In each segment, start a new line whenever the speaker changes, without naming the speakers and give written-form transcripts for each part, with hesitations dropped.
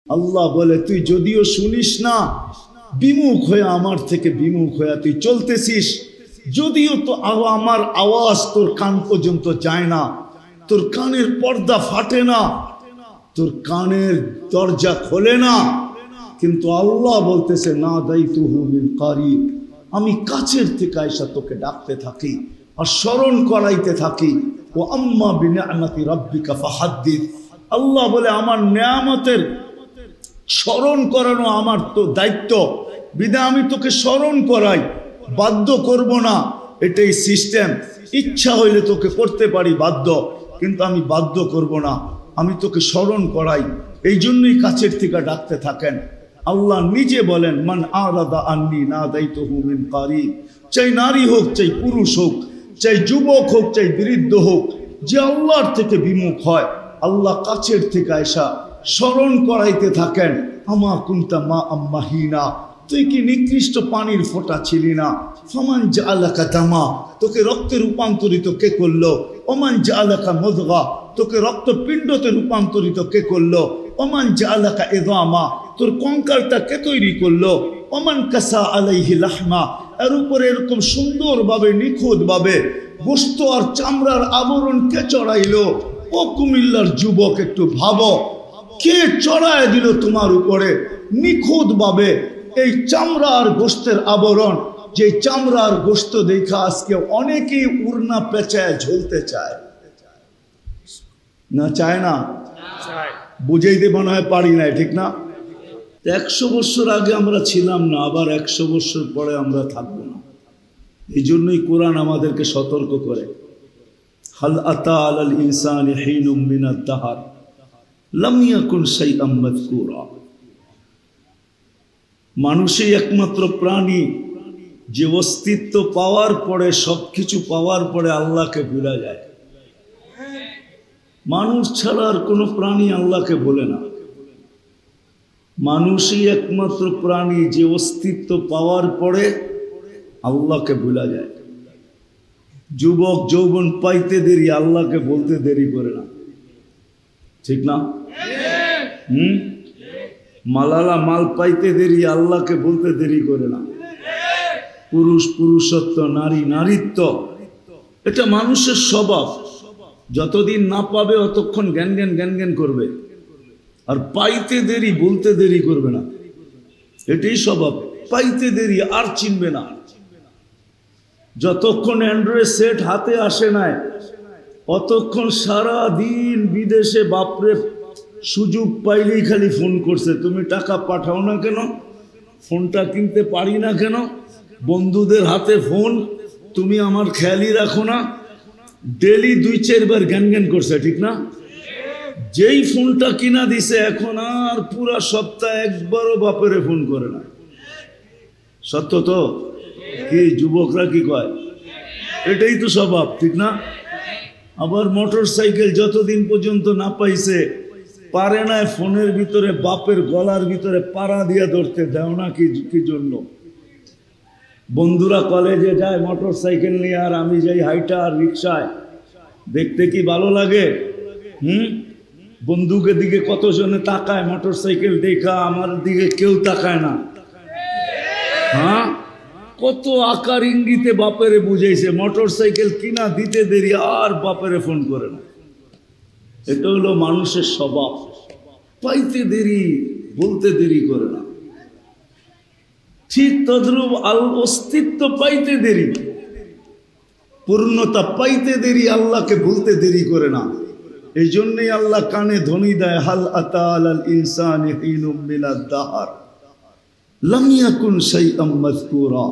আল্লাহ বলে তুই যদিও শুনিস না, বিমুখ হয়ে আমার থেকে বিমুখ হয়ে তুই চলতেছিস, যদিও তো আমার আওয়াজ তোর কান পর্যন্ত যায় না, তোর কানের পর্দা ফাটে না, তোর কানের দরজা খোলে না, কিন্তু আল্লাহ বলতেছে না দাইতুহু মিন কারিব, আমি কাছের থেকে আইসা তোকে ডাকতে থাকি আর স্মরণ করাইতে থাকি। ও আম্মা বিনিআমাতি রাব্বিকা ফাহাদ্দিস, আল্লাহ বলে আমার নেয়ামতের স্মরণ করানো আমার তো দায়িত্ব, বিধায় আমি তোকে স্মরণ করাই, বাধ্য করব না, এটাই সিস্টেম। ইচ্ছা হইলে তোকে করতে পারি বাধ্য, কিন্তু আমি বাধ্য করব না, আমি তোকে স্মরণ করাই। এই জন্যই কাছের থেকে ডাকতে থাকেন। আল্লাহ নিজে বলেন মান আরাদা আন্নি নাদাইতুহু মিন কারিব, চাই নারী হোক, চাই পুরুষ হোক, চাই যুবক হোক, চাই বৃদ্ধ হোক, যে আল্লাহর থেকে বিমুখ হয়, আল্লাহ কাছের থেকে আয়সা স্মরণ করাইতে থাকেন। আমা কুনতা মা আম্মাহিনা, তুই কি নিকৃষ্ট পানির ফোঁটা ছিলি না? ফামান জাআলাকা দামা, তোকে রক্তে রূপান্তরিত কে করলো? ওমান জাআলাকা মুদগা, তোকে রক্তপিণ্ডতে রূপান্তরিত কে করলো? ওমান জাআলাকা ইযামা, তোর কঙ্কালটা কে তৈরি করলো? ওমান কাসা আলাইহি লাহমা, এর উপরে এরকম সুন্দরভাবে নিখুঁতভাবে গোশত আর চামড়ার আবরণ কে চড়াইলো? ও কুমিল্লার যুবক, একটু ভাবো, কে চড়ায় দিল তোমার উপরে নিখুঁতভাবে এই চামড়া আর গোশতের আবরণ? যে চামড়া আর গোশত দেখা আজকে অনেকেই উড়না পেঁচায় ঝুলতে চায় না, চায় না? বুঝাইতে মনে হয় পারি না, ঠিক না? 100 বছর আগে আমরা ছিলাম না, আবার 100 বছর পরে আমরা থাকবো না। এই জন্যই কোরআন আমাদেরকে সতর্ক করে, হাল আতা আলাল ইনসানি হিনুম মিনাদ দাহর লাম ইয়াকুন শাইআম মাযকুরা। মানুষই একমাত্র প্রাণী যে অস্তিত্ব পাওয়ার পরে, সবকিছু পাওয়ার পরে আল্লাহকে ভুলে যায়। মানুষ ছাড়া আর কোনো প্রাণী আল্লাহকে বলে না। মানুষই একমাত্র প্রাণী যে অস্তিত্ব পাওয়ার পরে আল্লাহকে ভুলা যায়। যুবক যৌবন পাইতে দেরি, আল্লাহকে বলতে দেরি করে না, ঠিক না? মালালা মাল পাইতে দেরি, আল্লাহকে বলতে দেরি করে না। পুরুষ পুরুষত্ব, নারী নারীত্ব, এটা মানুষের স্বভাব। যতদিন না পাবে অতক্ষণ জ্ঞান জ্ঞান জ্ঞান জ্ঞান করবে, আর পাইতে দেরি, বলতে দেরি করবে না, এটাই স্বভাব। পাইতে দেরি আর চিনবে না। যতক্ষণ অ্যান্ড্রয়েড সেট হাতে আসে নাই অতক্ষণ সারা দিন বিদেশে বাপরে সুযোগ পাইলেই খালি ফোন করছে, তুমি টাকা পাঠাও না কেন, ফোনটা কিনতে পারি না কেন, বন্ধুদের হাতে ফোন, তুমি আমার খেয়ালই রাখো না। ডেলি 2-4 বার জ্ঞান জ্ঞান করছে, ঠিক না? যেই ফোনটা কিনা দিছে এখন আর পুরা সপ্তাহ একবারও বাপেরে ফোন করে না। সত্য তো? কি যুবকরা কি কয়? এটাই তো স্বভাব, ঠিক না? আবার মোটর সাইকেল যতদিন পর্যন্ত না পাইছে পারে না ফোনের ভিতরে বাপের গলার ভিতরে পাড়া দিয়া ধরতে দেও না, কি জন্য? বন্ধুরা কলেজে যায় মোটর সাইকেল নিয়ে, আর আমি যাই হাইটা আর রিক্সায়, দেখতে কি ভালো লাগে? বন্ধুকে দিকে কতজনে তাকায় মোটর সাইকেল দেখা, আমার দিকে কেউ তাকায় না। হ্যাঁ, কত আকার ইঙ্গিতে বাপেরে বুঝাইছে, মোটর সাইকেল কিনা দিতে দেরি আর বাপেরে ফোন করে না। এটা হলো মানুষের স্বভাব, পাইতে দেরি, বলতে দেরি করে না। ঠিক তদ্রূপ অস্তিত্ব পাইতে দেরি, পূর্ণতা পাইতে দেরি, আল্লাহকে ভুলতে দেরি করে না। এই জন্যই আল্লাহ কানে ধ্বনি দেয়, হাল আতা আলাল ইনসানি হিনুম মিনাদ দাহর লাম ইয়াকুন শাইআম মাযকুরা।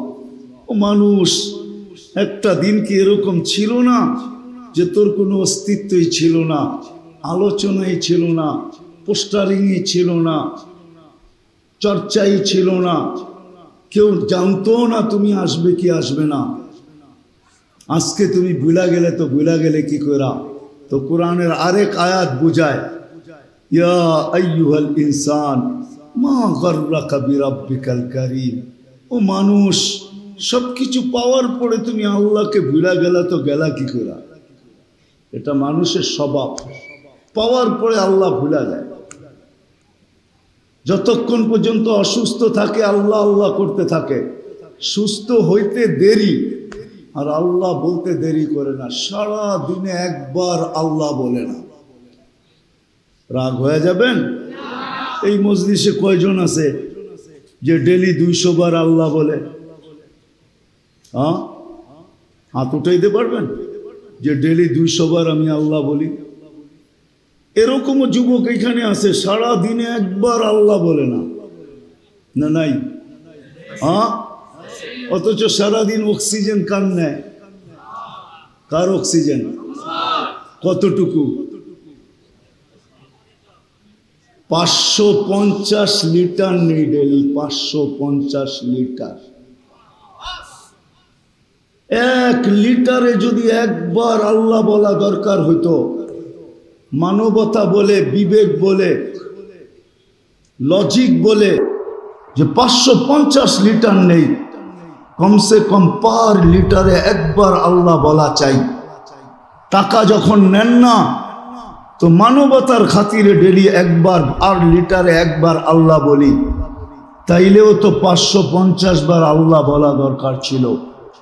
ও মানুষ, একটা দিন কি এরকম ছিল না যে তোর কোনো অস্তিত্বই ছিল না, আলোচনাই ছিল না, পোস্টারিংই ছিল না, চর্চাই ছিল না, কেউ জানতো না তুমি আসবে কি আসবে না। আজকে তুমি ভুলা গেলে তো ভুলা গেলে কি করা? তো কোরআনের আরেক আয়াত বুঝায়, ইয়া আইয়ুহাল ইনসান মা গাররাকা বিরাব্বিকাল কারীম। ও মানুষ, সবকিছু পাওয়ার পরে তুমি আল্লাহকে ভুলা গেলা তো গেলা কি করা? এটা মানুষের স্বভাব, পাওয়ার পরে আল্লাহ ভুলা যায়। যতক্ষণ পর্যন্ত অসুস্থ থাকে আল্লাহ আল্লাহ করতে থাকে, সুস্থ হইতে দেরি আর আল্লাহ বলতে দেরি করে না। সারা দিনে একবার আল্লাহ বলে না, রাগ হয়ে যাবেন? এই মজলিসে কয়জন আছে যে ডেলি 200 বার আল্লাহ বলে? হাত উঠাইতে পারবেন যে ডেলি 200 বার আমি আল্লাহ বলি? এরকমও যুবক এখানে আছে সারা দিনে একবার আল্লাহ বলে না, না নাই? অথচ সারাদিন অক্সিজেন কার নেয়? কার অক্সিজেন? কতটুকু? 550 লিটার নেই ডেলি, 550 লিটার। 1 লিটারে যদি একবার আল্লাহ বলা দরকার হইতো, মানবতা বলে, বিবেক বলে, লজিক বলে যে 550 লিটার নেই, কমসে কম পার লিটারে একবার আল্লাহ বলা চাই। টাকা যখন নেন না তো মানবতার খাতিরে ডেলি একবার, আর লিটারে একবার আল্লাহ বলি, তাইলেও তো 550 বার আল্লাহ বলা দরকার ছিল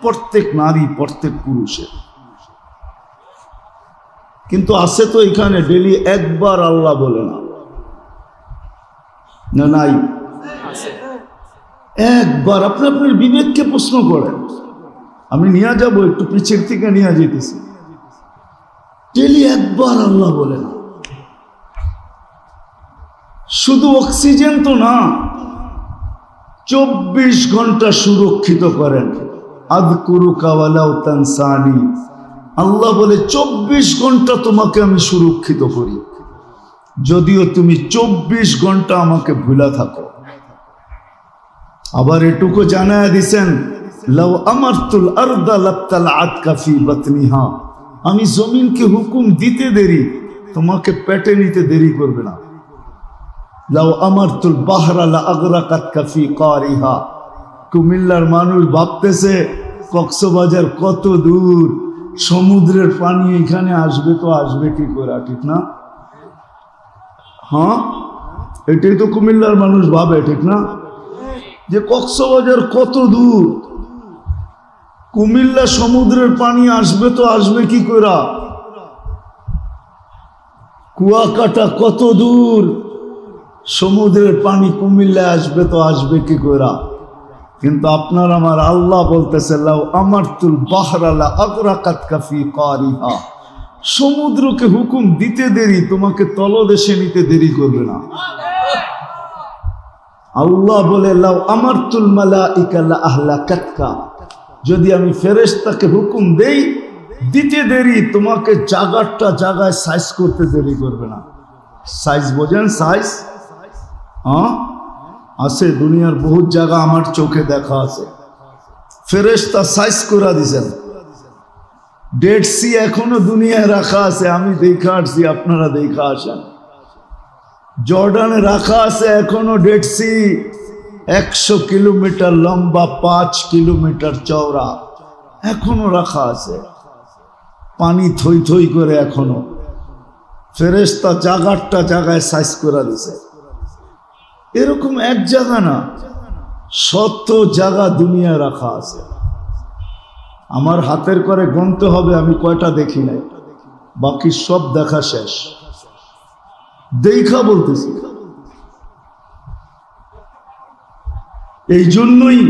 প্রত্যেক নারী, প্রত্যেক পুরুষের। কিন্তু আছে তো এখানে ডেলি একবার আল্লাহ বলে না, না নাই? একবার। আপনি আপনার বিবেককে প্রশ্ন করেন। আমি নিয়ে যাব, একটু পিছের থেকে নিয়ে যেতেছি। ডেলি একবার আল্লাহ বলে না। শুধু অক্সিজেন তো না, 24 ঘন্টা সুরক্ষিত করেন। আযকুরুকা ওয়ালাউ তানসানি, আল্লাহ বলে 24 ঘন্টা তোমাকে আমি সুরক্ষিত করি, যদিও তুমি 24 ঘন্টা আমাকে ভুলা থাকো। আবার এটুকু জানায়া দিছেন, লাউ আমারতুল আরদা লাবতালাআতকা ফি বাতনিহা, আমি জমিনকে হুকুম দিতে দেরি, তোমাকে পেটে নিতে দেরি করবে না। লাউ আমারতুল বাহরা লাআগরাকাতকা ফি কারিহা, কুমিল্লার মানুষ ভাবতেছে কক্সবাজার কত দূর, সমুদ্রের পানি এখানে আসবে তো আসবে কি করে, ঠিক না? এটাই তো কুমিল্লার মানুষ ভাবে, ঠিক না? যে কক্সবাজার কত দূর, কুমিল্লা সমুদ্রের পানি আসবে তো আসবে কি করে, কুয়াকাটা কত দূর, সমুদ্রের পানি কুমিল্লা আসবে তো আসবে কি করে। কিন্তু আপনার আমার আল্লাহ বলতেছে, লাউ আমারতুল বাহরা লাআগরাকাতকা ফি কারিহা, সমুদ্রকে হুকুম দিতে দেরি, তোমাকে তলদেশে নিতে দেরি করবে না। আল্লাহ বলে, লাউ আমারতুল মালাইকা লাআহলাকাতকা, যদি আমি ফেরেশতাকে হুকুম দেই দিতে দেরি, তোমাকে জায়গাটা জায়গায় সাইজ করতে দেরি করবে না। সাইজ বোঝেন? সাইজ আছে দুনিয়ার বহুত জায়গা আমার চোখে দেখা আছে, ফেরেশতা সাইজ করে দিয়েছেন। ডেড সি এখনো দুনিয়ায় রাখা আছে, আমি দেখা আসছি, আপনারা দেখা আসেন। জর্ডানে রাখা আছে এখনো ডেড সি, 100 কিলোমিটার লম্বা, 5 কিলোমিটার চওড়া, এখনো রাখা আছে, পানি থই থই করে এখনো। ফেরেশতা জায়গাটা জায়গায় সাইজ করে দিছে। এরকম এক জায়গা না, 100 জায়গা দুনিয়ায় রাখা আছে। আমার হাতের করে গুনতে হবে আমি কয়টা দেখি নাই, বাকি সব দেখা শেষ। দেখা বলতেছি। এই জন্যই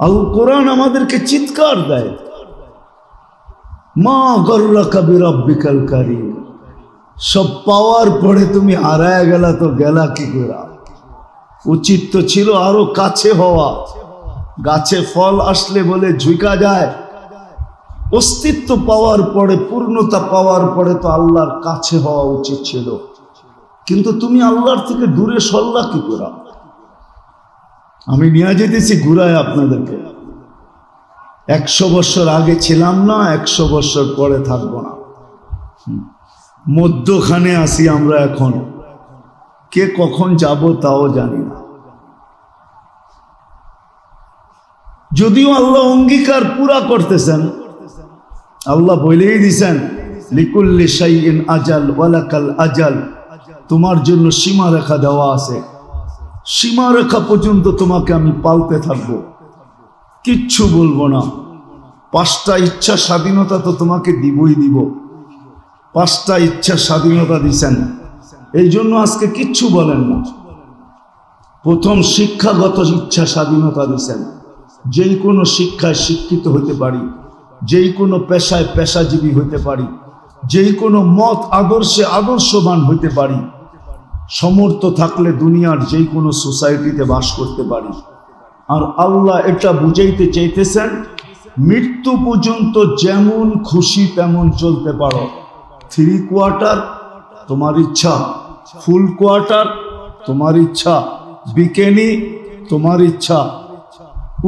আল কোরআন আমাদেরকে চিৎকার দেয়, মা গররাকা বিরাব্বিকাল কারীম। সব পাওয়ার পরে তুমি হারায় গেলা তো গেলা কি করে? উচিত তো ছিল আরো কাছে হওয়া। গাছে ফল আসলে বলে ঝুঁকা যায়, অস্তিত্ব পাওয়ার পরে, পূর্ণতা পাওয়ার পরে তো আল্লাহর কাছে হওয়া উচিত ছিল। কিন্তু তুমি আল্লাহর থেকে দূরে সরলা কি করে? আমি নিয়ে যেতেছি ঘুরায় আপনাদেরকে। 100 বছর আগে ছিলাম না, 100 বছর পরে থাকবো না, মধ্যখানে আসি আমরা এখন। কে কখন যাব তাও জানি না। যদিও আল্লাহ অঙ্গীকার পুরা করতেছেন, আল্লাহ বলেই দিছেন, লিকুল্লি শাইইন আজাল ওয়ালাকাল আজাল, তোমার জন্য সীমারেখা দেওয়া আছে, সীমারেখা পর্যন্ত তোমাকে আমি পালতে থাকবো, কিচ্ছু বলবো না। 5টা ইচ্ছা স্বাধীনতা তো তোমাকে দিবই দিব, 5টা ইচ্ছা স্বাধীনতা দিছেন, এই জন্য আজকে কিচ্ছু বলেন না। প্রথম শিক্ষাগত ইচ্ছা স্বাধীনতা দিছেন, যেই কোনো শিক্ষায় শিক্ষিত হতে পারি, যেই কোনো পেশায় পেশাজীবী হতে পারি, যেই কোনো মত আদর্শে আদর্শবান হতে পারি, সমর্থ থাকলে দুনিয়ার যেই কোনো সোসাইটিতে বাস করতে পারি। আর আল্লাহ এটা বুঝাইতে চাইতেছেন, মৃত্যু পর্যন্ত যেমন খুশি তেমন চলতে পারো। 3 কোয়ার্টার তোমার ইচ্ছা, ফুল কোয়ার্টার তোমার ইচ্ছা, বিকেনি তোমার ইচ্ছা,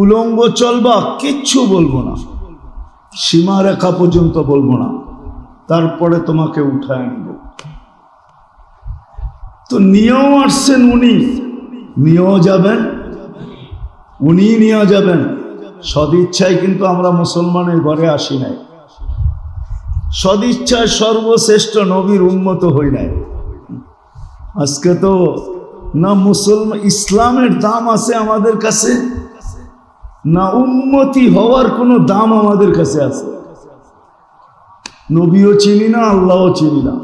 উলঙ্গ চলবা, কিচ্ছু বলবো না, সীমারেখা পর্যন্ত বলবো না, তারপরে তোমাকে উঠায় নিব। তো নিয়েও আসছেন উনি, নিয়েও যাবেন, উনি নিয়ে যাবেন। সদিচ্ছায় কিন্তু আমরা মুসলমানের ঘরে আসি নাই, সদিচ্ছায় সর্বশ্রেষ্ঠ নবীর উম্মত হই নাই। আজকে তো না মুসলমান ইসলামের দাম আছে আমাদের কাছে, না উম্মতি হওয়ার কোনো দাম আমাদের কাছে আছে। নবীও চিনি না, আল্লাহও চিনি না,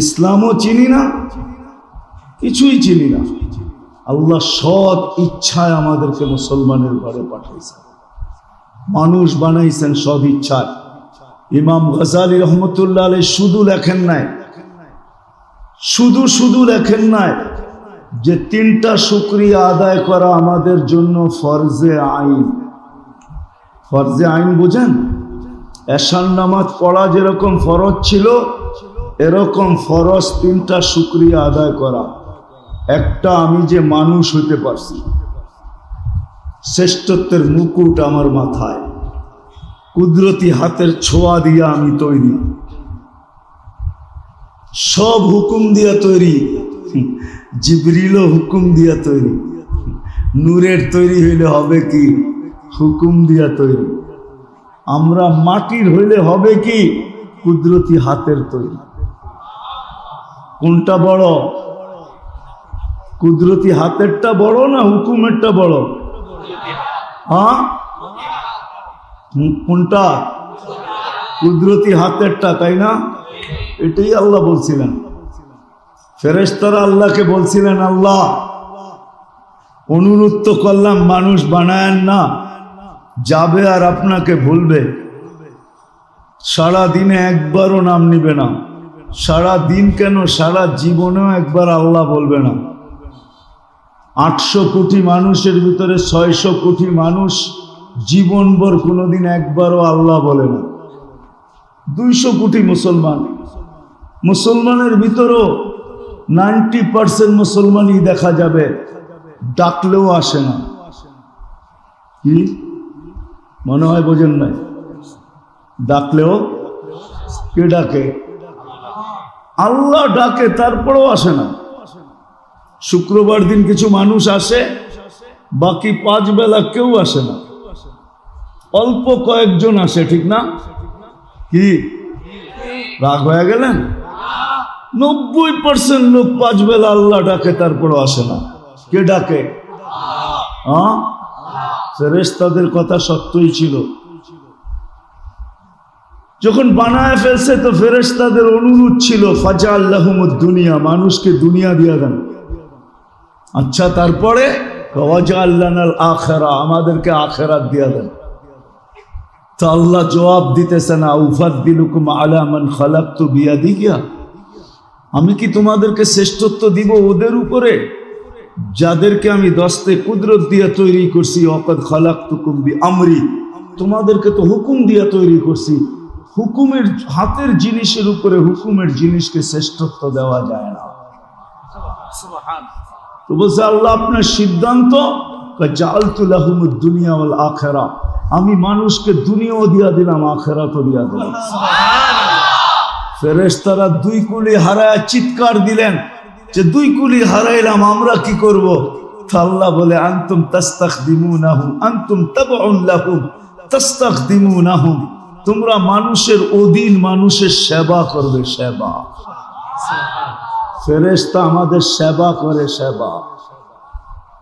ইসলামও চিনি না, কিছুই চিনি না। আল্লাহ সৎ ইচ্ছায় আমাদেরকে মুসলমানের ঘরে পাঠাইছেন, মানুষ বানাইছেন সৎ ইচ্ছায়। ইমাম গজালি রহমতুল্লাহ আলাইহি শুধু লেখেন নাই, শুধু লেখেন নাই যে 3টা শুকরিয়া আদায় করা আমাদের জন্য ফরজে আইন। ফরজে আইন বুঝেন? এশার নামাজ পড়া যেরকম ফরজ ছিল, এরকম ফরজ 3টা শুকরিয়া আদায় করা। একটা, আমি যে মানুষ হইতে পারছি, শ্রেষ্ঠত্বের মুকুট আমার মাথায়, কুদরতি হাতের ছোঁয়া দিয়া আমি তৈরি, সব হুকুম দিয়া তৈরি, জিবরিলও হুকুম দিয়া তৈরি। নূরের তৈরি হইলে হবে কি? হুকুম দিয়া তৈরি। আমরা মাটির হইলে হবে কি? কুদরতি হাতের তৈরি। কোনটা বড়? কুদরতি হাতেরটা বড় না হুকুমেরটা বড়? হ্যাঁ, কোনটা? কুদরতি হাতেরটা, তাই না? এটাই আল্লাহ বলছিলেন। ফেরেশতারা আল্লাহকে বলছিলেন, আল্লাহ অনুরোধ তো করলাম মানুষ বানায়েন না, যাবে আর আপনাকে ভুলবে, সারা দিনে একবারও নাম নিবে না, সারা দিন কেন সারা জীবনেও একবার আল্লাহ বলবে না। 800 কোটি মানুষের ভিতরে 600 কোটি মানুষ জীবনভর কোনোদিন একবারও আল্লাহ বলে না। 200 কোটি মুসলমান, মুসলমানের ভিতরও 90% মুসলমানই দেখা যাবে ডাকলেও আসে না। কি মনে হয় বোঝেন নাই? ডাকলেও কে ডাকে? আল্লাহ ডাকে, তারপরেও আসে না। শুক্রবার দিন কিছু মানুষ আসে, বাকি 5 বেলা কেউ আসে না, অল্প কয়েকজন আসে, ঠিক না? কি রাগ হয়ে গেলেন? 90% লোক 5 বেলা আল্লাহ ডাকে, তারপরও আসে না। কে ডাকে? হ্যাঁ, ফেরেশতাদের কথা সত্যই ছিল। যখন বানায় ফেলছে তো ফেরেশতাদের অনুরোধ ছিল, ফাজাল লাহুমুদ দুনিয়া, মানুষকে দুনিয়া দিয়া দেন। আচ্ছা, তারপরে ওয়াজাল লানাল আখিরা, আমাদেরকে আখিরাত দিয়া দেন। তো আল্লাহ জবাব দিতেছেন, আউফাদ্দিলুকুম আলা মান খালাকতু বিয়াদিয়া, আমি কি তোমাদেরকে শ্রেষ্ঠত্ব দিব ওদের উপরে যাদেরকে আমি দস্তে কুদরত দিয়ে তৈরি করছি। ওয়াকাদ খালাকতুকুম বিআমরি, তোমাদেরকে তো হুকুম দিয়ে তৈরি করছি। হুকুমের হাতের জিনিসের উপরে হুকুমের জিনিসকে শ্রেষ্ঠত্ব দেওয়া যায় না। তো বলছে আল্লাহ আপনার সিদ্ধান্ত, জাআলতু লাহুমুদ দুনিয়া ওয়াল আখিরা, আমি মানুষকে দুনিয়াও দিয়া দিলাম, আখিরাতও দিয়া দিলাম। ফেরেশতারা 2 কুলি হারায় চিৎকার দিলেন যে 2 কুলি হারাইলাম, আমরা কি করব? আল্লাহ বলে, আনতুম তাস্তাখদিমুনাহুম আনতুম তাবউন লাহুম তাস্তাখদিমুনাহুম, তোমরা মানুষের অধীন, মানুষের সেবা করবে, সেবা। ফেরেশতা আমাদের সেবা করে, সেবা।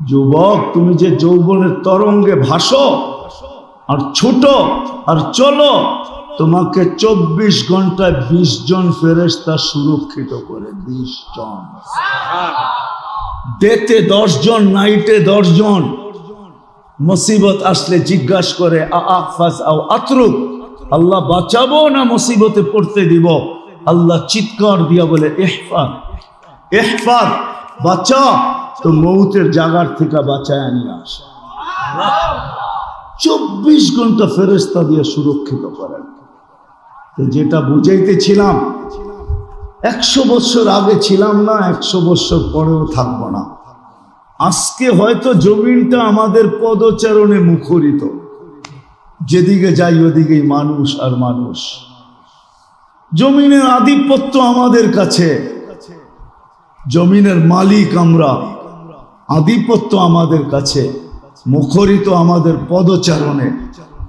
যুবক, তুমি যে যৌবনের তরঙ্গে ভাসো আর ছোট আর চলো, তোমাকে 24 ঘন্টায় 20 জন ফেরেশতা সুরক্ষিত করে। 20 জন, ডেতে 10 জন, নাইটে 10 জন। মুসিবত আসলে জিজ্ঞাসা করে আফাস আও আতরুক, আল্লাহ বাঁচাবো না মুসিবতে পড়তে দিব? আল্লাহ চিৎকার দিয়া বলে ইহফাজ, ইহফাজ, বাঁচা। তো মৌতের জায়গার থেকে বাঁচায় নিয়ে আসে। 24 ঘন্টা ফেরেশতা দিয়ে সুরক্ষিত করেন। তো যেটা বুঝাইতেছিলাম, 100 বছর আগে ছিলাম না, 100 বছর পরেও থাকবো না। আজকে হয়তো জমিনটা আমাদের পদচারণে মুখরিত, যেদিকে যাই ওদিকেই মানুষ আর মানুষ। জমিনের আধিপত্য আমাদের কাছে, জমিনের মালিক আমরা, আধিপত্য আমাদের কাছে, মুখরিত আমাদের পদচারণে।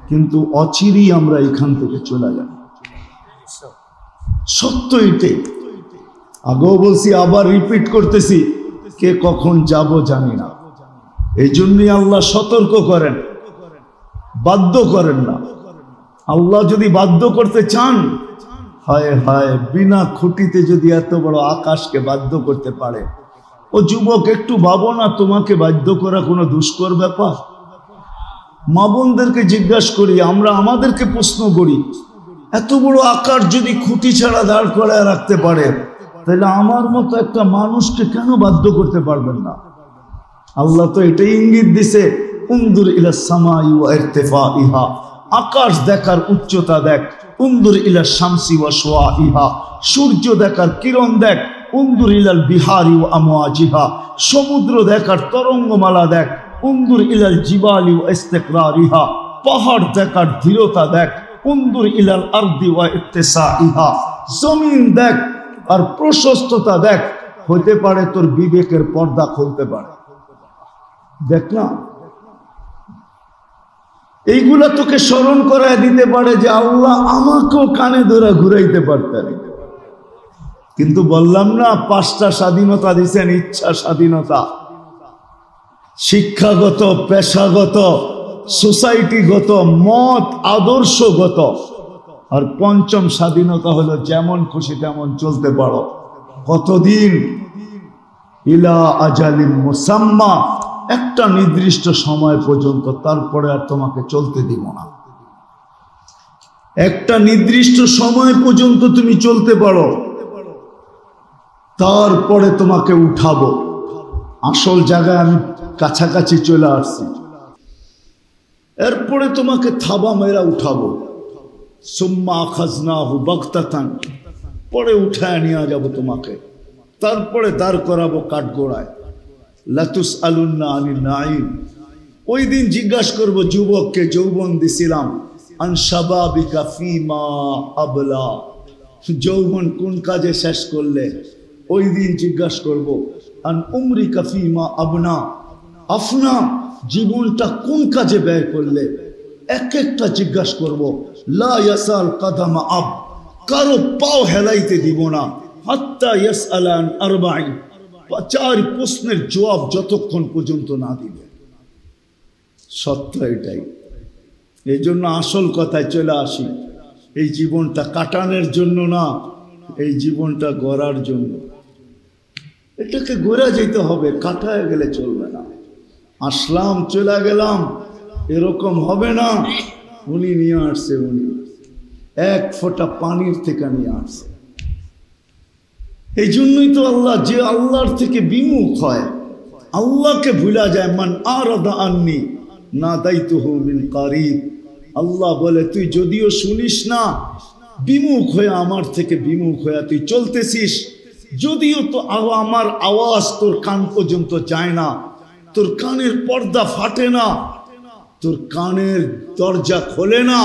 কিন্তু অচিরেই আমরা এখান থেকে চলে যাব। সত্য এটাই। আগেও বলছি, আবার রিপিট করতেছি, কে কখন যাব জানি না। এই জন্যই আল্লাহ সতর্ক করেন, বাধ্য করেন না। আল্লাহ যদি বাধ্য করতে চান, হায় হায়, বিনা খুঁটিতে যদি এত বড় আকাশকে বাধ্য করতে পারে। ও যুবক, একটু ভাবো না, তোমাকে বাধ্য করা কোনো দুষ্কর ব্যাপার? মা বোনদেরকে জিজ্ঞাসা করি, আমরা আমাদেরকে প্রশ্ন করি, এত বড় আকাশ যদি খুঁটি ছাড়া দাঁড় করায় রাখতে পারে, তাহলে আমার মতো একটা মানুষকে কেন বাধ্য করতে পারবেন না? আল্লাহ তো এটাই ইঙ্গিত দিছে, উনদুর ইলা সামাই ওয়া ইরতিফাইহা, আকাশ দেখার উচ্চতা দেখ। উনদুর ইলা শামসি ওয়া শুআইহা, সূর্য দেখার কিরণ দেখ। উনদুর ইলাল বিহারি ওয়া আমওয়াজিহা, সমুদ্র দেখার তরঙ্গমালা দেখ। উনদুর ইলাল জিবালি ওয়া ইস্তিকরারিহা, পাহাড় দেখার দৃঢ়তা দেখ। উনদুর ইলাল আরদি ওয়া ইত্তিসাইহা, জমিন দেখ আর প্রশস্ততা দেখ। হতে পারে তোর বিবেকের পর্দা খুলতে পারে। দেখ না, এইগুলা তোকে স্মরণ করায় দিতে পারে যে আল্লাহ আমাকেও কানে ধরে ঘুরাইতে পারতেন। কিন্তু বললাম না, 5টা স্বাধীনতা দিয়েছেন, ইচ্ছা স্বাধীনতা, শিক্ষাগত, পেশাগত, সোসাইটিগত, মত আদর্শগত। আর 5ম স্বাধীনতা হলো যেমন খুশি তেমন চলতে পারো। কতদিন? ইলা আজালিম মুসাম্মা, একটা নির্দিষ্ট সময় পর্যন্ত, তারপরে আর তোমাকে চলতে দিব না। একটা নির্দিষ্ট সময় পর্যন্ত তুমি চলতে পারো, তারপরে তোমাকে উঠাবো। আসল জায়গায় আমি কাছাকাছি চলে আসছি, এরপরে তোমাকে থাবা মেরা উঠাবো। সুম্মা খাজনাহু বাগতাতান, পরে উঠায় নিয়ে যাব তোমাকে, তারপরে দাঁড় করাবো কাঠগোড়ায়। লাতুস আলুন্না আনিন নাঈম, ওই দিন জিজ্ঞাসা করবো যুবককে, যৌবন দিছিলাম, আন শাবাবিকা ফিমা আবলা, যৌবন কোন কাজে শেষ করলে? ওই দিন জিজ্ঞাসা করবো আন উমরিকা ফিমা আবনা, আফনা, জীবনটা কোন কাজে ব্যয় করলে? এক একটা জিজ্ঞাসা করবো। লা ইয়াসাল কাদামা আব, কারো পাও হেলাইতে দিব না। হাত্তা ইয়াসআলান আরবাইন, 4 প্রশ্নের জবাব যতক্ষণ পর্যন্ত না দিবে। সত্য এটাই। এই জন্য আসল কথায় চলে আসি, এই জীবনটা কাটানোর জন্য না, এই জীবনটা গড়ার জন্য। এটাকে গড়া যেতে হবে, কাটায় গেলে চলবে না। আসলাম চলে গেলাম, এরকম হবে না। উনি নিয়ে আসছে, উনি 1 ফোঁটা পানির থেকে নিয়ে আসছে। এই জন্যই তো আল্লাহ, যে আল্লাহর থেকে বিমুখ হয়, আল্লাহকে ভুলা যায়। মান আরাদা আন্নি নাদাইতুহু মিন কারিব, আল্লাহ বলে তুই যদিও শুনিস না, বিমুখ হয়ে, আমার থেকে বিমুখ হয়ে তুই চলতেছিস, যদিও তো আমার আওয়াজ তোর কান পর্যন্ত যায় না, তোর কানের পর্দা ফাটে না, তোর কানের দরজা খোলে না,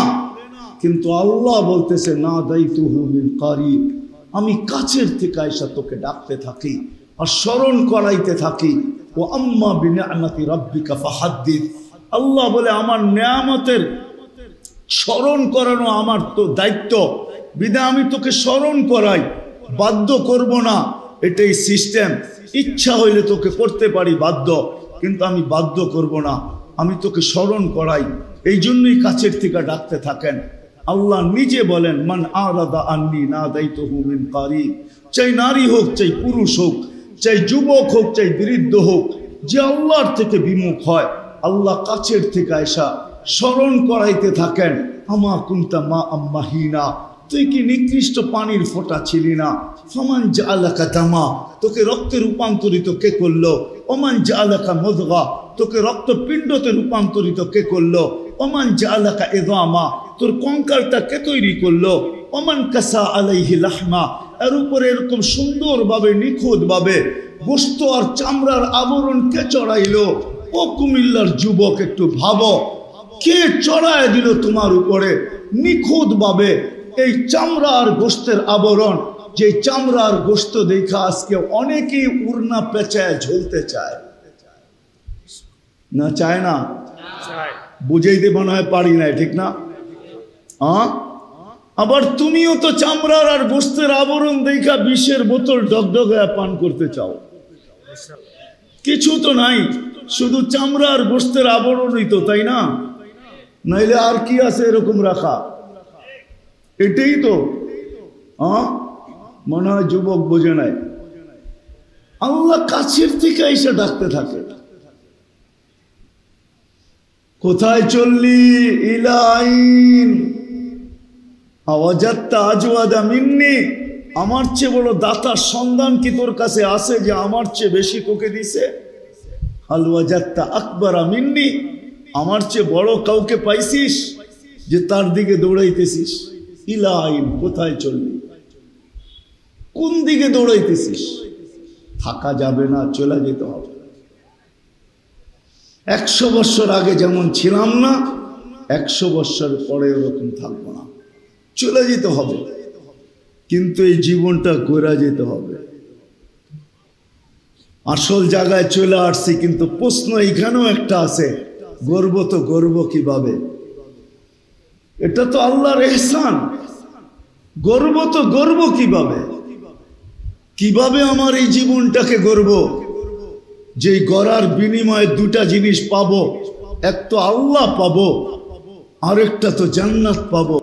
কিন্তু আল্লাহ বলতেছে নাদাইতুহু মিন কারিব, আমি কাছের থেকে আইসা তোকে ডাকতে থাকি আর স্মরণ করাইতে থাকি। ও আম্মা বিনিআমাতি রাব্বিকা ফাহাদ্দিস, আল্লাহ বলে আমার নেয়ামতের স্মরণ করানো আমার তো দায়িত্ব, বিধায় আমি তোকে স্মরণ করাই, বাধ্য করব না। এটাই সিস্টেম। ইচ্ছা হইলে তোকে করতে পারি বাধ্য, কিন্তু আমি বাধ্য করব না, আমি তোকে স্মরণ করাই। এই জন্যই কাছের থেকে ডাকতে থাকেন। আল্লাহ নিজে বলেন, মান আরাদা আন্নি নাদাইতুহু মিন কারিব। চাই নারী হোক, চাই পুরুষ হোক, চাই যুবক হোক, চাই বৃদ্ধ হোক, যে আল্লাহর থেকে বিমুখ হয়, আল্লাহ কাছের থেকে এসা স্মরণ করাইতে থাকেন। আমা কুনতা মা আম্মাহিনা, তুই কি নিকৃষ্ট পানির ফোঁটা ছিলি না? ফামান জাআলাকা দামা, তোকে রক্তে রূপান্তরিত কে করলো? ওমান জাআলাকা মুদগা, তোকে রক্তপিণ্ডতে রূপান্তরিত কে করলো? ওমান জাআলাকা ইযামা, তোর কঙ্কালটা কে তৈরি করলো? ওমান কাসা আলাইহি লাহমা, এর উপরে এরকম সুন্দরভাবে নিখুঁতভাবে গোশত আর চামড়ার আবরণ কে চড়াইলো? ও কুমিল্লার যুবক, একটু ভাবো, কে চড়ায় দিল তোমার উপরে নিখুঁতভাবে এই চামড়া আর গোশতের আবরণ? যে চামড়া আর গোশত দেখা আজকে অনেকেই উড়না পেঁচায় ঝুলতে চায় না, চায় না? বুঝাইতে মনে হয় পারি না, ঠিক না? আবার তুমিও তো চামড়ার আর গোশতের আবরণ দেখা বিষের বোতল ডগডগায় পান করতে চাও। কিছু তো নাই, শুধু চামড়া আর গোশতের আবরণই তো, তাই না? নাইলে আর কি আছে এরকম রাখা? এটাই তো। মনে হয় যুবক বোঝে নাই। আল্লাহ কাছের থেকে এসে ডাকতে থাকে, কোথায় চললি? ইলাইন আওয়াজাত্তা আজওয়াদা মিন্নি, আমার চেয়ে বড় দাতার সন্ধান কি তোর কাছে আছে যে আমার চেয়ে বেশি তোকে দিছে? হাল ওয়াজাত্তা আকবারা মিন্নি, আমার চেয়ে বড় কাউকে পাইছিস যে তার দিকে দৌড়াইতেছিস? ইলাইন, কোথায় চললি? কোন দিকে দৌড়াইতেছিস? থাকা যাবে না, চলে যেতে হবে। 100 বছর আগে যেমন ছিলাম না, 100 বছর পরে ওরকম থাকবো না, চলে যেতে হবে। কিন্তু এই জীবনটা গড়া যেতে হবে। আসল জায়গায় চলে আসছি, কিন্তু প্রশ্ন এখানেও একটা আছে, গর্ব তো গর্ব কিভাবে? এটা তো আল্লাহর ইহসান। গর্ব তো গর্ব কিভাবে? কিভাবে আমার এই জীবনটাকে গর্ব? যেই গড়ার বিনিময়ে দুটা জিনিস পাবো, এক তো আল্লাহ পাবো, আরেকটা তো জান্নাত পাবো।